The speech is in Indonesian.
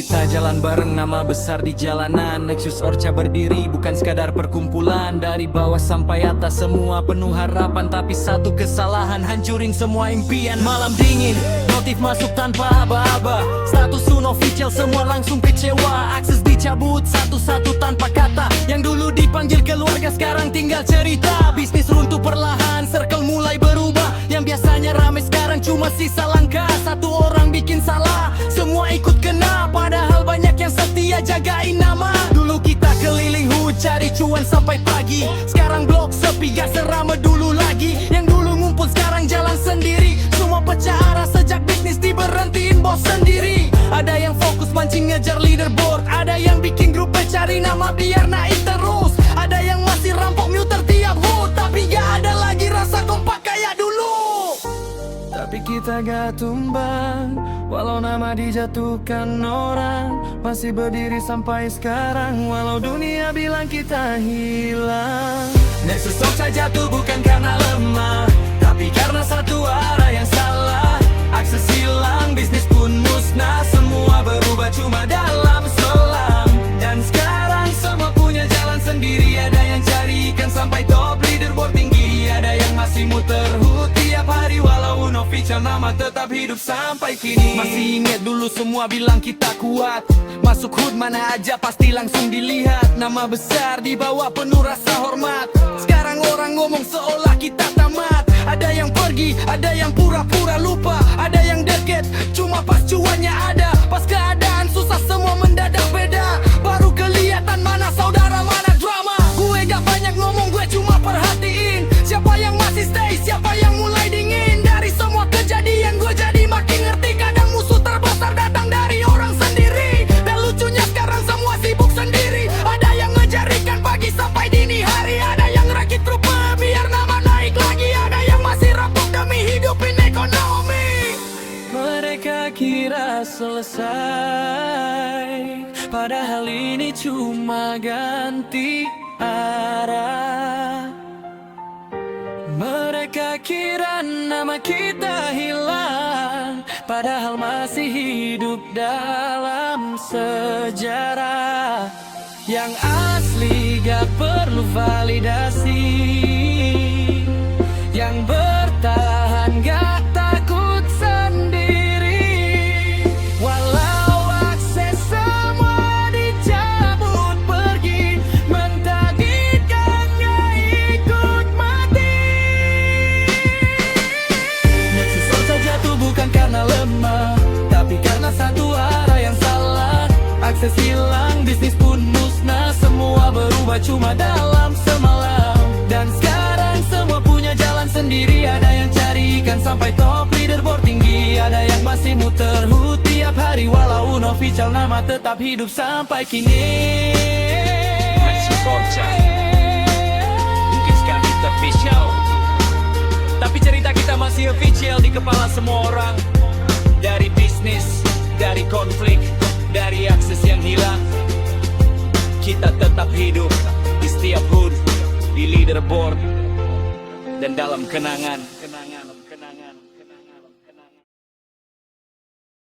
Kita jalan bareng, nama besar di jalanan. Nexus Orca berdiri bukan sekadar perkumpulan. Dari bawah sampai atas semua penuh harapan. Tapi satu kesalahan hancurin semua impian. Malam dingin, notif masuk tanpa aba-aba. Status unofficial semua langsung kecewa. Akses dicabut satu-satu tanpa kata. Yang dulu dipanggil keluarga sekarang tinggal cerita. Bisnis runtuh perlahan, circle mulai berubah. Yang biasanya ramai sekarang cuma sisa langkah. Satu orang bikin salah, semua ikut kena. Padahal banyak yang setia jagain nama. Dulu kita keliling hut cari cuan sampai pagi. Sekarang blok sepi gak seramai dulu lagi. Yang dulu ngumpul sekarang jalan sendiri. Semua pecah arah sejak bisnis diberhentiin bos sendiri. Ada yang fokus mancing ngejar leaderboard. Ada yang bikin grup cari nama biar naik terus. Ada yang masih rampok muter tiap hut. Tapi gak ada lagi rasa kompak kayak dulu. Tapi kita gak tumbang, walau nama dijatuhkan orang. Masih berdiri sampai sekarang, walau dunia bilang kita hilang. Nexus Orca jatuh bukan karena lemah, tapi karena satu arah yang salah. Akses hilang, bisnis pun musnah. Semua berubah cuma dalam selang. Dan sekarang semua punya jalan sendiri. Ada yang cari ikan sampai top leaderboard tinggi. Ada yang masih muter hut tiap hari. Walau unofficial nama tetap hidup sampai kini. Masih ingat dulu semua bilang kita kuat. Masuk hood mana aja pasti langsung dilihat. Nama besar dibawa penuh rasa hormat. Sekarang orang ngomong seolah kita tamat. Ada yang pergi, ada yang pura-pura lupa. Ada yang deket, cuma pas cuannya ada. Pas keadaan susah semua mendadak beda. Baru kelihatan mana saudara mana drama. Gue gak banyak ngomong, gue cuma perhatiin. Siapa yang masih stay, siapa yang mulai dingin. Dari semua kejadian gue jadi makin ngerti. Kadang musuh terbesar datang dari orang sendiri. Dan lucunya sekarang semua sibuk sendiri. Ada yang ngejar ikan pagi sampai dini hari. Ada yang rakit rupa biar nama naik lagi. Ada yang masih rampok demi hidupin ekonomi. Mereka kira selesai, padahal ini cuma ganti arah. Mereka kira nama kita hilang, padahal masih hidup dalam sejarah. Yang asli gak perlu validasi. Yang bertahan gak takut sendiri. Walau akses semua dicabut pergi, mentagihkan gak ikut mati. Nexus Orca jatuh bukan karena lemah, tapi karena satu arah yang salah. Akses hilang, bisnis pun musnah. Semua berubah cuma dalam semalam. Dan sekarang semua punya jalan sendiri. Ada yang cari ikan sampai top leaderboard tinggi. Ada yang masih muter hut tiap hari. Walau unofficial nama tetap hidup sampai kini. Nexus Orca mungkin sekarang kita official, tapi cerita kita masih official di kepala semua orang. Dari bisnis, dari konflik, dari akses yang hilang, kita tetap hidup di setiap hood, di leaderboard, dan dalam kenangan.